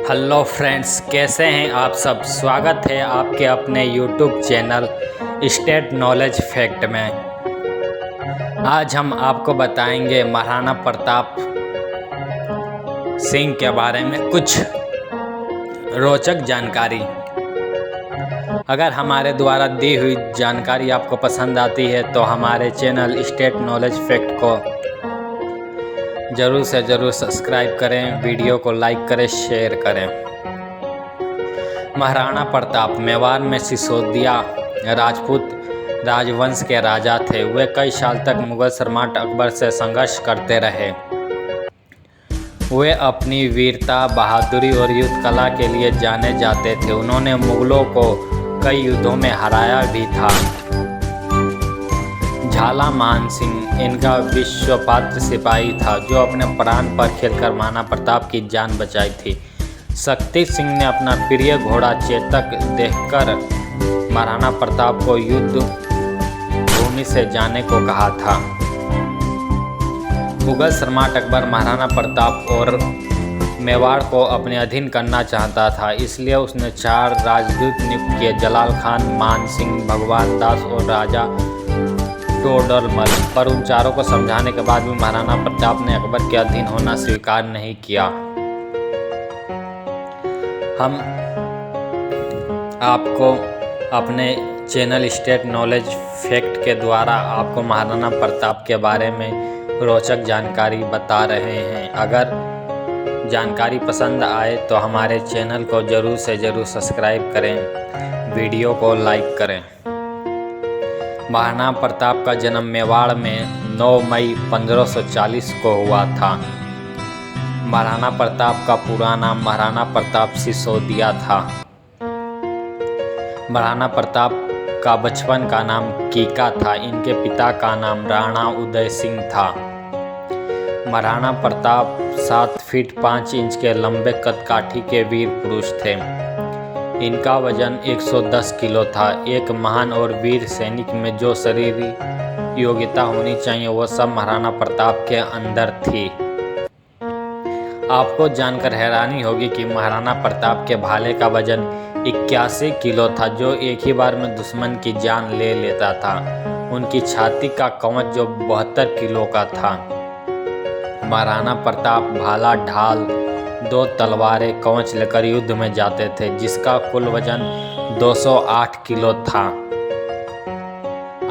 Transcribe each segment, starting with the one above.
Hello friends, कैसे हैं आप सब। स्वागत है आपके अपने YouTube channel state knowledge fact में। आज हम आपको बताएंगे महाराणा प्रताप सिंह के बारे में कुछ रोचक जानकारी। अगर हमारे द्वारा दी हुई जानकारी आपको पसंद आती है तो हमारे चैनल स्टेट नॉलेज फैक्ट को ज़रूर से ज़रूर सब्सक्राइब करें, वीडियो को लाइक करें, शेयर करें। महाराणा प्रताप मेवाड़ में सिसोदिया राजपूत राजवंश के राजा थे। वे कई साल तक मुगल सम्राट अकबर से संघर्ष करते रहे। वे अपनी वीरता, बहादुरी और युद्ध कला के लिए जाने जाते थे। उन्होंने मुगलों को कई युद्धों में हराया भी था। झाला मानसिंह इनका विश्वपात्र सिपाही था जो अपने प्राण पर खेलकर महाराणा प्रताप की जान बचाई थी। शक्ति सिंह ने अपना प्रिय घोड़ा चेतक देखकर महाराणा प्रताप को युद्ध भूमि से जाने को कहा था। मुगल सम्राट अकबर महाराणा प्रताप और मेवाड़ को अपने अधीन करना चाहता था, इसलिए उसने 4 राजदूत नियुक्त किए: जलाल खान, मान सिंह, भगवान दास और राजा टोडरमल। पर उन चारों को समझाने के बाद भी महाराणा प्रताप ने अकबर के अधीन होना स्वीकार नहीं किया। हम आपको अपने चैनल स्टेट नॉलेज फैक्ट के द्वारा आपको महाराणा प्रताप के बारे में रोचक जानकारी बता रहे हैं। अगर जानकारी पसंद आए तो हमारे चैनल को ज़रूर से ज़रूर सब्सक्राइब करें, वीडियो को लाइक करें। महाराणा प्रताप का जन्म मेवाड़ में 9 मई 1540 को हुआ था। महाराणा प्रताप का पूरा नाम महाराणा प्रताप सिसोदिया था। महाराणा प्रताप का बचपन का नाम कीका था। इनके पिता का नाम राणा उदय सिंह था। महाराणा प्रताप 7 फीट 5 इंच के लंबे कदकाठी के वीर पुरुष थे। इनका वजन 110 किलो था। एक महान और वीर सैनिक में जो शारीरिक योग्यता होनी चाहिए वह सब महाराणा प्रताप के अंदर थी। आपको जानकर हैरानी होगी कि महाराणा प्रताप के भाले का वजन 81 किलो था, जो एक ही बार में दुश्मन की जान ले लेता था। उनकी छाती का कवच जो 72 किलो का था। महाराणा प्रताप भाला, ढाल, 2 तलवारें, कवच लेकर युद्ध में जाते थे, जिसका कुल वजन 208 किलो था।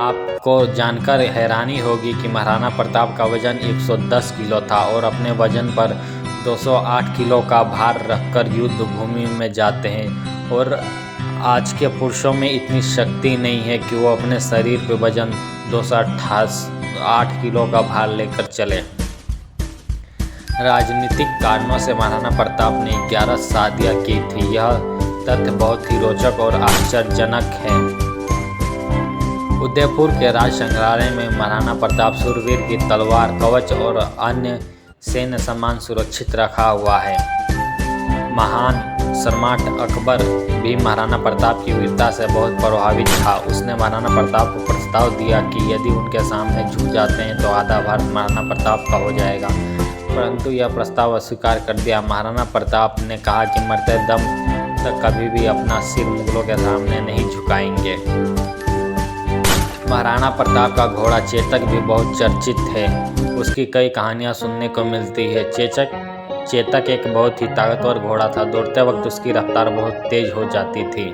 आपको जानकर हैरानी होगी कि महाराणा प्रताप का वजन 110 किलो था और अपने वजन पर 208 किलो का भार रखकर युद्ध भूमि में जाते हैं। और आज के पुरुषों में इतनी शक्ति नहीं है कि वो अपने शरीर पे वजन 208 किलो का भार लेकर चले। राजनीतिक कारणों से महाराणा प्रताप ने 11 शादियाँ की थी। यह तथ्य बहुत ही रोचक और आश्चर्यजनक है। उदयपुर के राज संग्रहालय में महाराणा प्रताप शूरवीर की तलवार, कवच और अन्य सैन्य सामान सुरक्षित रखा हुआ है। महान सम्राट अकबर भी महाराणा प्रताप की वीरता से बहुत प्रभावित था। उसने महाराणा प्रताप को प्रस्ताव दिया कि यदि उनके सामने झुक जाते हैं तो आधा भारत महाराणा प्रताप का हो जाएगा, परंतु यह प्रस्ताव अस्वीकार कर दिया। महाराणा प्रताप ने कहा कि मरते दम तक कभी भी अपना सिर मुगलों के सामने नहीं झुकाएंगे। महाराणा प्रताप का घोड़ा चेतक भी बहुत चर्चित है। उसकी कई कहानियां सुनने को मिलती है। चेतक एक बहुत ही ताकतवर घोड़ा था। दौड़ते वक्त उसकी रफ्तार बहुत तेज हो जाती थी।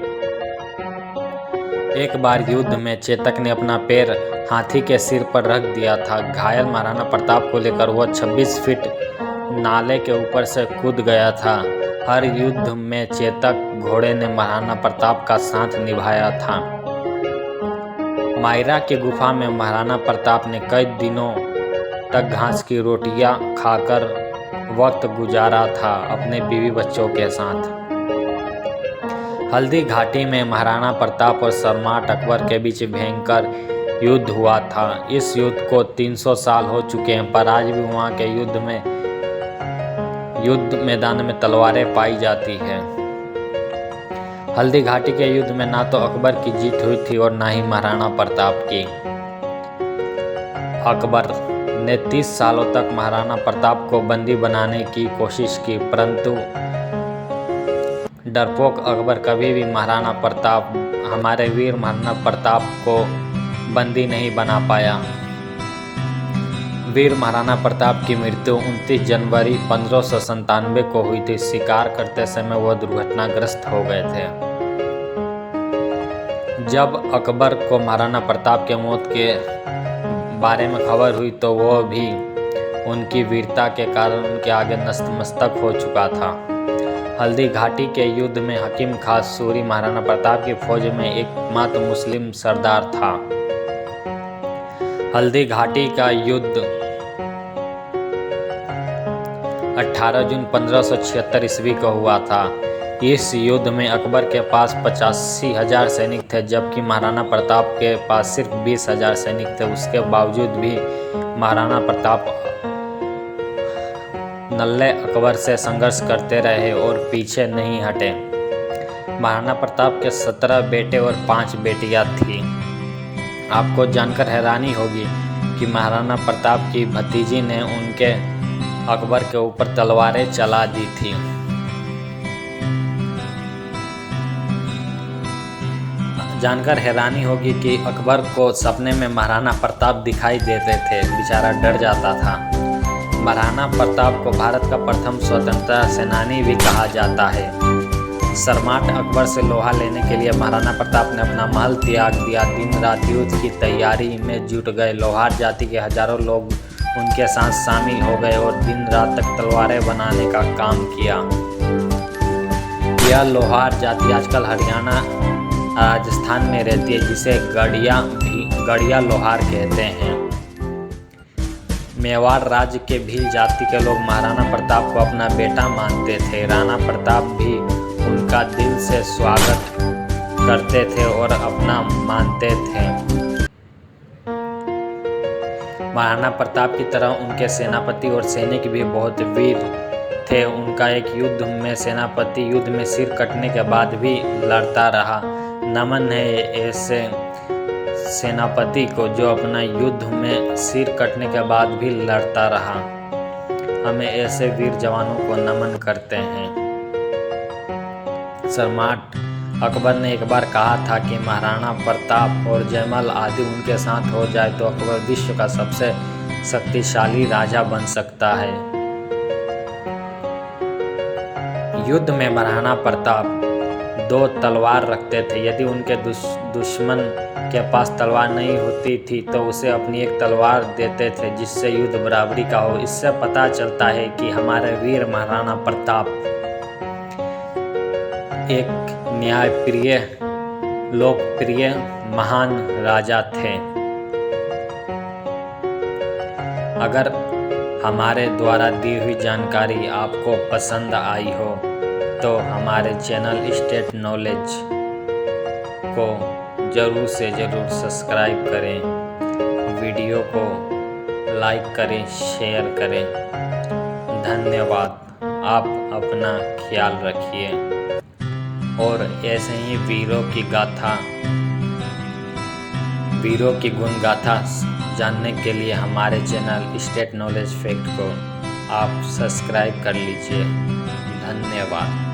एक बार युद्ध में चेतक ने अपना पैर हाथी के सिर पर रख दिया था। घायल महाराणा प्रताप को लेकर वह 26 फीट नाले के ऊपर से कूद गया था। हर युद्ध में चेतक घोड़े ने महाराणा प्रताप का साथ निभाया था। मायरा की गुफा में महाराणा प्रताप ने कई दिनों तक घास की रोटियां खाकर वक्त गुजारा था अपने बीवी बच्चों के साथ। हल्दी घाटी में महाराणा प्रताप और सम्राट अकबर के बीच भयंकर युद्ध हुआ था। इस युद्ध को 300 साल हो चुके हैं, पर आज भी वहाँ के युद्ध मैदान में तलवारें पाई जाती हैं। हल्दी घाटी के युद्ध में ना तो अकबर की जीत हुई थी और ना ही महाराणा प्रताप की। अकबर ने 30 सालों तक महाराणा प्रताप को बंदी बनाने की कोशिश की, परंतु डरपोक अकबर कभी भी हमारे वीर महाराणा प्रताप को बंदी नहीं बना पाया। वीर महाराणा प्रताप की मृत्यु 29 जनवरी 1597 को हुई थी। शिकार करते समय वह दुर्घटनाग्रस्त हो गए थे। जब अकबर को महाराणा प्रताप के मौत के बारे में खबर हुई तो वह भी उनकी वीरता के कारण उनके आगे नतमस्तक हो चुका था। हल्दी घाटी के युद्ध में हकीम खास सूरी महाराणा प्रताप की फौज में एकमात्र मुस्लिम सरदार था। हल्दी घाटी का युद्ध 18 जून 1576 ईस्वी को हुआ था। इस युद्ध में अकबर के पास 85,000 सैनिक थे, जबकि महाराणा प्रताप के पास सिर्फ 20,000 सैनिक थे। उसके बावजूद भी महाराणा प्रताप नल्ले अकबर से संघर्ष करते रहे और पीछे नहीं हटे। महाराणा प्रताप के 17 बेटे और 5 बेटियां थीं। आपको जानकर हैरानी होगी कि महाराणा प्रताप की भतीजी ने उनके अकबर के ऊपर तलवारें चला दी थी। जानकर हैरानी होगी कि अकबर को सपने में महाराणा प्रताप दिखाई देते थे। बेचारा डर जाता था। महाराणा प्रताप को भारत का प्रथम स्वतंत्रता सेनानी भी कहा जाता है। सम्राट अकबर से लोहा लेने के लिए महाराणा प्रताप ने अपना महल त्याग दिया। दिन रात युद्ध की तैयारी में जुट गए। लोहार जाति के हजारों लोग उनके साथ शामिल हो गए और दिन रात तक तलवारें बनाने का काम किया। यह लोहार जाति आजकल हरियाणा राजस्थान में रहती है, जिसे गढ़िया लोहार कहते हैं। मेवाड़ राज्य के भील जाति के लोग महाराणा प्रताप को अपना बेटा मानते थे। राणा प्रताप भी उनका दिल से स्वागत करते थे और अपना मानते थे। महाराणा प्रताप की तरह उनके सेनापति और सैनिक भी बहुत वीर थे। उनका एक युद्ध में सेनापति युद्ध में सिर कटने के बाद भी लड़ता रहा। नमन है ऐसे सेनापति को जो अपना युद्ध में सिर कटने के बाद भी लड़ता रहा। हमें ऐसे वीर जवानों को नमन करते हैं। सम्राट अकबर ने एक बार कहा था कि महाराणा प्रताप और जयमल आदि उनके साथ हो जाए तो अकबर विश्व का सबसे शक्तिशाली राजा बन सकता है। युद्ध में महाराणा प्रताप 2 तलवार रखते थे। यदि उनके दुश्मन के पास तलवार नहीं होती थी तो उसे अपनी एक तलवार देते थे, जिससे युद्ध बराबरी का हो। इससे पता चलता है कि हमारे वीर महाराणा प्रताप एक न्यायप्रिय, लोकप्रिय, महान राजा थे। अगर हमारे द्वारा दी हुई जानकारी आपको पसंद आई हो तो हमारे चैनल स्टेट नॉलेज को ज़रूर से ज़रूर सब्सक्राइब करें, वीडियो को लाइक करें, शेयर करें। धन्यवाद। आप अपना ख्याल रखिए और ऐसे ही वीरों की गुण गाथा जानने के लिए हमारे चैनल स्टेट नॉलेज फैक्ट को आप सब्सक्राइब कर लीजिए। धन्यवाद।